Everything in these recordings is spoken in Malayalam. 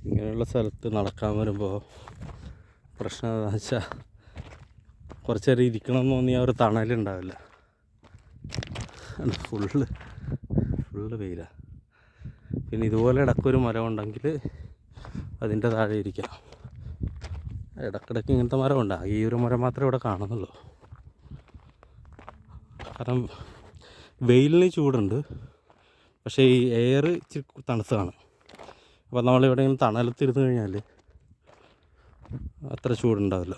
ഇങ്ങനെയുള്ള സ്ഥലത്ത് നടക്കാൻ വരുമ്പോൾ പ്രശ്നം എന്താണെന്ന് വെച്ചാൽ കുറച്ച് നേരം ഇരിക്കണം എന്ന് തോന്നിയാൽ ഒരു തണലുണ്ടാവില്ല. ഫുള്ള് വെയിലാണ്. പിന്നെ ഇതുപോലെ ഇടയ്ക്കൊരു മരം ഉണ്ടെങ്കിൽ അതിൻ്റെ താഴെ ഇരിക്കാം. ഇടയ്ക്കിടയ്ക്ക് ഇങ്ങനത്തെ മരമുണ്ട്. ഈ ഒരു മരം മാത്രമേ ഇവിടെ കാണുന്നുള്ളൂ. കാരണം വെയിലിന് ചൂടുണ്ട്, പക്ഷേ ഈ എയർ ഇച്ചിരി തണുത്താണ്. അപ്പോൾ നമ്മളിവിടെ ഇങ്ങനെ തണലത്തിരുന്ന് കഴിഞ്ഞാൽ അത്ര ചൂടുണ്ടാവില്ല.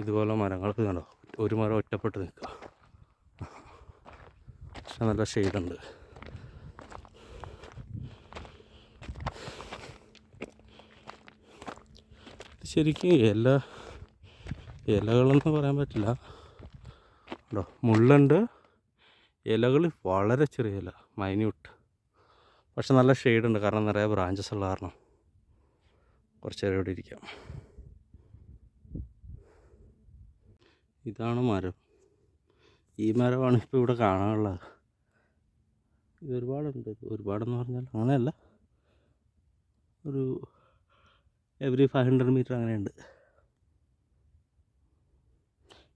ഇതുപോലെ മരങ്ങൾക്ക് കണ്ടോ, ഒരു മരം ഒറ്റപ്പെട്ട് നിൽക്കുക, പക്ഷെ നല്ല ഷെയ്ഡുണ്ട്. ശരിക്കും ഇലകളെന്ന് പറയാൻ പറ്റില്ല കേട്ടോ. മുള്ളുണ്ട്, ഇലകൾ വളരെ ചെറിയ ഇല, മൈന്യൂട്ട്, പക്ഷെ നല്ല ഷെയ്ഡുണ്ട്. കാരണം നിറയെ ബ്രാഞ്ചസ് ഉള്ള കാരണം കുറച്ച് നേരം ഇവിടെ ഇരിക്കാം. ഇതാണ് മരം. ഈ മരമാണ് ഇപ്പോൾ ഇവിടെ കാണാനുള്ളത്. ഇത് ഒരുപാടുണ്ട്. ഒരുപാടെന്ന് പറഞ്ഞാൽ അങ്ങനെയല്ല, ഒരു എവറി 500 മീറ്റർ അങ്ങനെയുണ്ട്.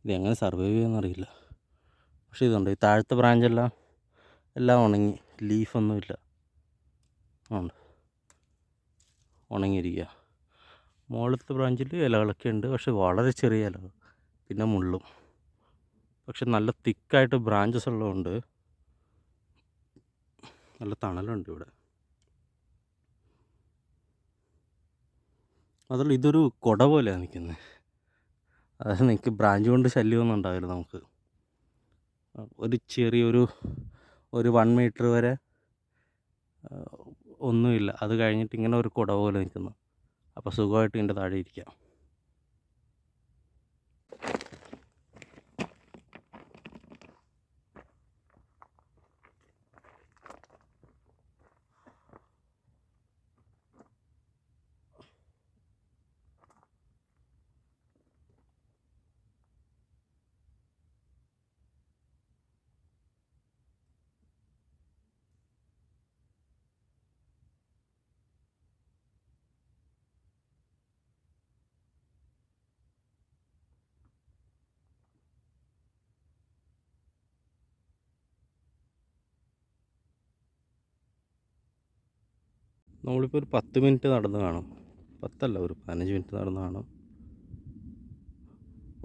ഇത് എങ്ങനെ സർവൈവ് ചെയ്യുമെന്നറിയില്ല. പക്ഷേ ഇതുണ്ട്, ഈ താഴത്തെ എല്ലാം ഉണങ്ങി, ലീഫൊന്നുമില്ല, ഉണ്ട്, ഉണങ്ങിയിരിക്കുക. മുകളിലത്തെ ബ്രാഞ്ചിൽ ഇലകളൊക്കെ ഉണ്ട്, പക്ഷെ വളരെ ചെറിയ ഇലകൾ, പിന്നെ മുള്ളും. പക്ഷെ നല്ല തിക്കായിട്ട് ബ്രാഞ്ചസ് ഉള്ളതുകൊണ്ട് നല്ല തണലുണ്ട് ഇവിടെ. അതുള്ള ഇതൊരു കുട പോലെയാണ് നിൽക്കുന്നത്. അതായത് നിങ്ങൾക്ക് ബ്രാഞ്ച് കൊണ്ട് ശല്യമൊന്നും ഉണ്ടാവില്ല. നമുക്ക് ഒരു ചെറിയൊരു 1 മീറ്റർ വരെ ഒന്നുമില്ല, അത് കഴിഞ്ഞിട്ട് ഇങ്ങനെ ഒരു കുട പോലെ നിൽക്കുന്നു. അപ്പോൾ സുഖമായിട്ട് ഇതിൻ്റെ താഴെ ഇരിക്കാം. നമ്മളിപ്പോൾ ഒരു 10 മിനിറ്റ് നടന്ന് കാണും. 10 അല്ല, ഒരു 15 മിനിറ്റ് നടന്ന് കാണും.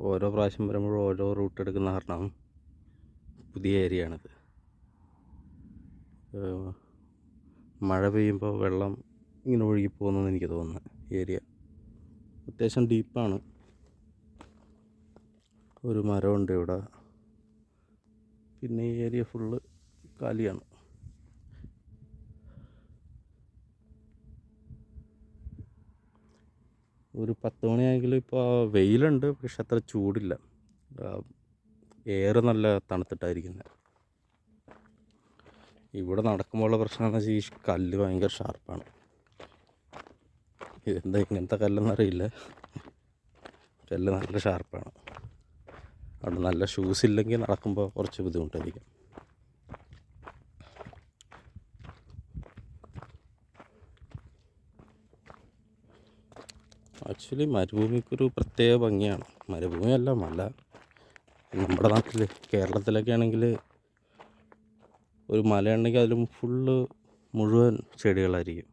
ഓരോ പ്രാവശ്യം വരുമ്പോഴും ഓരോ റൂട്ട് എടുക്കുന്ന കാരണം പുതിയ ഏരിയ ആണിത്. മഴ പെയ്യുമ്പോൾ വെള്ളം ഇങ്ങനെ ഒഴുകി പോകുന്നതെന്ന് എനിക്ക് തോന്നുന്നത്. ഏരിയ അത്യാവശ്യം ഡീപ്പാണ്. ഒരു മരമുണ്ട് ഇവിടെ. പിന്നെ ഈ ഏരിയ ഫുള്ള് കാലിയാണ്. ഒരു 10 മണിയായെങ്കിലും ഇപ്പോൾ വെയിലുണ്ട്, പക്ഷെ അത്ര ചൂടില്ല. എയർ നല്ല തണുത്തിട്ടായിരിക്കുന്നത്. ഇവിടെ നടക്കുമ്പോഴുള്ള പ്രശ്നം എന്ന് വെച്ചാൽ ഈ കല്ല് ഭയങ്കര ഷാർപ്പാണ്. ഇതെന്താ ഇങ്ങനത്തെ കല്ലെന്നറിയില്ല, കല്ല് നല്ല ഷാർപ്പാണ്. അവിടെ നല്ല ഷൂസ് ഇല്ലെങ്കിൽ നടക്കുമ്പോൾ കുറച്ച് ബുദ്ധിമുട്ടായിരിക്കും. ആക്ച്വലി മരുഭൂമിക്കൊരു പ്രത്യേക ഭംഗിയാണ്. മരുഭൂമിയല്ല, മല. നമ്മുടെ നാട്ടിൽ കേരളത്തിലൊക്കെ ആണെങ്കിൽ ഒരു മലയുണ്ടെങ്കിൽ അതിലും മുഴുവൻ ചെടികളായിരിക്കും.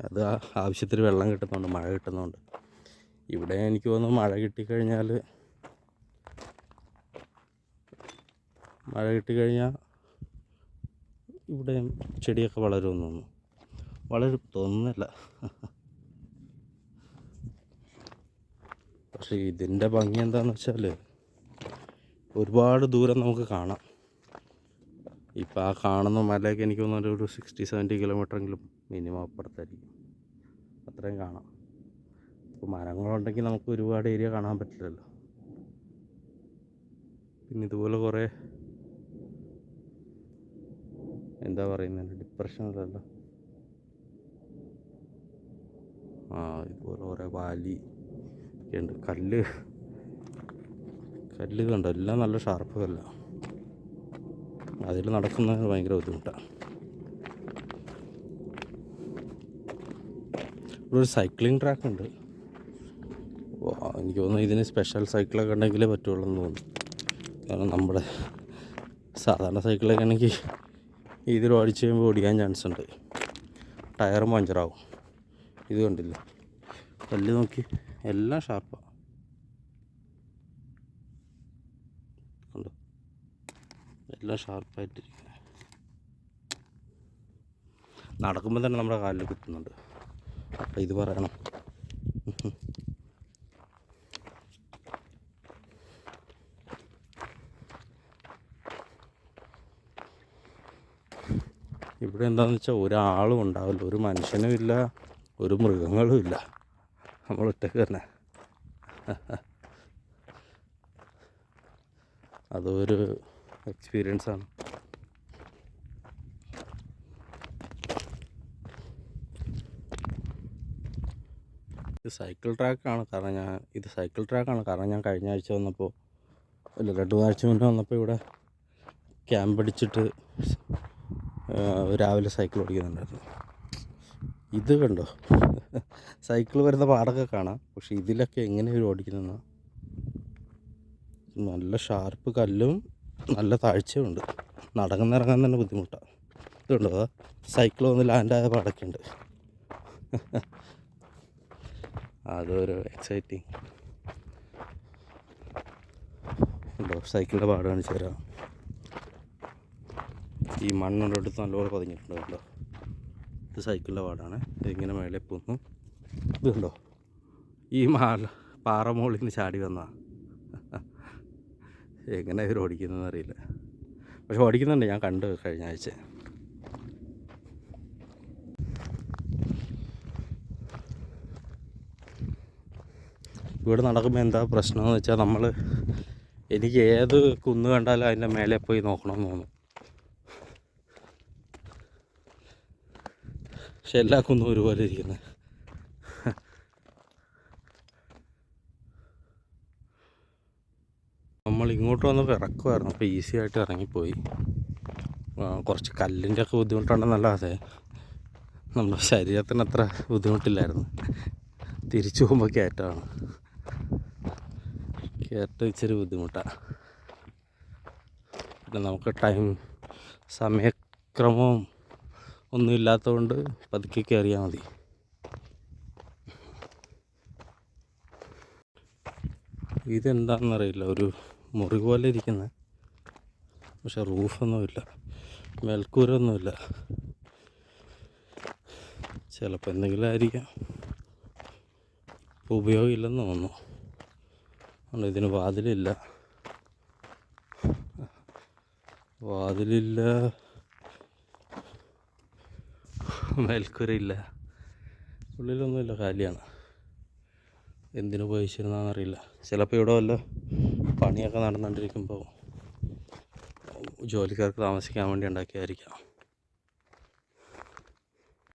അത് ആവശ്യത്തിന് വെള്ളം കിട്ടുന്നുണ്ട്, മഴ കിട്ടുന്നുണ്ട്. ഇവിടെ എനിക്ക് തോന്നുന്നു മഴ കിട്ടിക്കഴിഞ്ഞാൽ ഇവിടെ ചെടിയൊക്കെ വളരുമെന്ന് തോന്നുന്നു. വളരും തോന്നുന്നില്ല. പക്ഷേ ഇതിൻ്റെ ഭംഗി എന്താണെന്ന് വെച്ചാൽ ഒരുപാട് ദൂരം നമുക്ക് കാണാം. ഇപ്പം ആ കാണുന്ന മലയൊക്കെ എനിക്ക് തോന്നുന്നു ഒരു 60-70 കിലോമീറ്ററെങ്കിലും മിനിമം അപ്പുറത്തായിരിക്കും. അത്രയും കാണാം. ഇപ്പോൾ മരങ്ങളുണ്ടെങ്കിൽ നമുക്ക് ഒരുപാട് ഏരിയ കാണാൻ പറ്റില്ലല്ലോ. പിന്നെ ഇതുപോലെ കുറേ എന്താ പറയുന്നത്, ഡിപ്രഷനിലല്ല, ഇതുപോലെ കുറേ വാലി ഒക്കെ ഉണ്ട്. കല്ല് കണ്ടോ, എല്ലാം നല്ല ഷാർപ്പ് കല്ലാണ്. അതിൽ നടക്കുന്നതിന് ഭയങ്കര ബുദ്ധിമുട്ടാണ്. ഇവിടെ ഒരു സൈക്ലിംഗ് ട്രാക്ക് ഉണ്ട്. എനിക്ക് തോന്നുന്നു ഇതിന് സ്പെഷ്യൽ സൈക്കിളൊക്കെ ഉണ്ടെങ്കിലേ പറ്റുള്ളൂ എന്ന് തോന്നുന്നു. കാരണം നമ്മുടെ സാധാരണ സൈക്കിളൊക്കെ ആണെങ്കിൽ ഇതിൽ ഓടിച്ച് കഴിയുമ്പോൾ ഓടിക്കാൻ ചാൻസ് ഉണ്ട്, ടയറും പഞ്ചറാവും. ഇത് കണ്ടില്ല, കല്ല് നോക്കി, എല്ലാം ഷാർപ്പാണ്. കണ്ടോ, എല്ലാം ഷാർപ്പായിട്ടിരിക്കുക. നടക്കുമ്പോൾ തന്നെ നമ്മുടെ കാലിൽ കുത്തുന്നുണ്ട്. അപ്പം ഇത് പറയണം. ഇവിടെ എന്താണെന്ന് വെച്ചാൽ ഒരാളും ഉണ്ടാവില്ല, ഒരു മനുഷ്യനും ഇല്ല, ഒരു മൃഗങ്ങളും ഇല്ല, നമ്മൾ ഒറ്റയ്ക്ക് തന്നെ. അതൊരു എക്സ്പീരിയൻസാണ്. ഇത് സൈക്കിൾ ട്രാക്കാണ്. കാരണം ഞാൻ കഴിഞ്ഞ ആഴ്ച വന്നപ്പോൾ, അല്ല 2 ആഴ്ച മുന്നേ വന്നപ്പോൾ ഇവിടെ ക്യാമ്പ് അടിച്ചിട്ട് രാവിലെ സൈക്കിൾ ഓടിക്കുന്നുണ്ടായിരുന്നു. ഇത് കണ്ടോ, സൈക്കിൾ വരുന്ന പാടൊക്കെ കാണാം. പക്ഷെ ഇതിലൊക്കെ എങ്ങനെ ഇവർ ഓടിക്കുന്നതെന്ന്, നല്ല ഷാർപ്പ് കല്ലും നല്ല താഴ്ചയുണ്ട്. നടന്നിറങ്ങാൻ തന്നെ ബുദ്ധിമുട്ടാണ്. ഇതുണ്ടോ, സൈക്കിൾ വന്ന് ലാൻഡായ പാടൊക്കെ ഉണ്ട്. അതൊരു എക്സൈറ്റിങ് ഉണ്ടോ. സൈക്കിളിൻ്റെ പാട് കാണിച്ചു തരാം. ഈ മണ്ണുടെ അടുത്ത് നല്ലപോലെ പതിഞ്ഞിട്ടുണ്ട്. കണ്ടോ, ഇത് സൈക്കിളിൻ്റെ പാടാണ്. ഇതിങ്ങനെ മേലെ പോന്നു. ഇതുണ്ടോ, ഈ പാറ മുകളിൽ നിന്ന് ചാടി വന്നാ. എങ്ങനെ ഇവർ ഓടിക്കുന്നതെന്ന് അറിയില്ല. പക്ഷെ ഓടിക്കുന്നുണ്ട്, ഞാൻ കണ്ടു കഴിഞ്ഞ ആഴ്ച. ഇവിടെ നടക്കുമ്പോൾ എന്താ പ്രശ്നമെന്ന് വെച്ചാൽ എനിക്ക് ഏത് കുന്ന് കണ്ടാലും അതിൻ്റെ മേലെ പോയി നോക്കണമെന്ന് തോന്നും. പക്ഷെ എല്ലാ കുന്നും ഒരുപോലെ ഇരിക്കുന്നത്. നമ്മൾ ഇങ്ങോട്ട് വന്നപ്പോൾ ഇറക്കുമായിരുന്നു, അപ്പോൾ ഈസി ആയിട്ട് ഇറങ്ങിപ്പോയി. കുറച്ച് കല്ലിൻ്റെ ഒക്കെ ബുദ്ധിമുട്ടുണ്ടെന്നല്ലാതെ നമ്മുടെ ശരീരത്തിന് അത്ര ബുദ്ധിമുട്ടില്ലായിരുന്നു. തിരിച്ചു പോകുമ്പോൾ കയറ്റമാണ്, കയറ്റം ഇച്ചിരി ബുദ്ധിമുട്ടാണ്. പിന്നെ നമുക്ക് സമയക്രമവും ഒന്നും ഇല്ലാത്തതുകൊണ്ട് പതുക്കെ കയറിയാൽ മതി. ഇതെന്താണെന്നറിയില്ല, ഒരു മുറി പോലെ ഇരിക്കുന്നത്. പക്ഷെ റൂഫൊന്നുമില്ല, മേൽക്കൂരൊന്നുമില്ല. ചിലപ്പോൾ എന്തെങ്കിലും ആയിരിക്കാം, ഉപയോഗമില്ലെന്ന് തോന്നുന്നു. ഇതിന് വാതിലില്ല, മേൽക്കൂരയില്ല, ഉള്ളിലൊന്നുമില്ല, കാലിയാണ്. എന്തിനു ഉപയോഗിച്ചിരുന്നതെന്നറിയില്ല. ചിലപ്പോൾ ഇവിടെ വല്ല പണിയൊക്കെ നടന്നുകൊണ്ടിരിക്കുമ്പോൾ ജോലിക്കാർക്ക് താമസിക്കാൻ വേണ്ടി ഉണ്ടാക്കിയതായിരിക്കാം.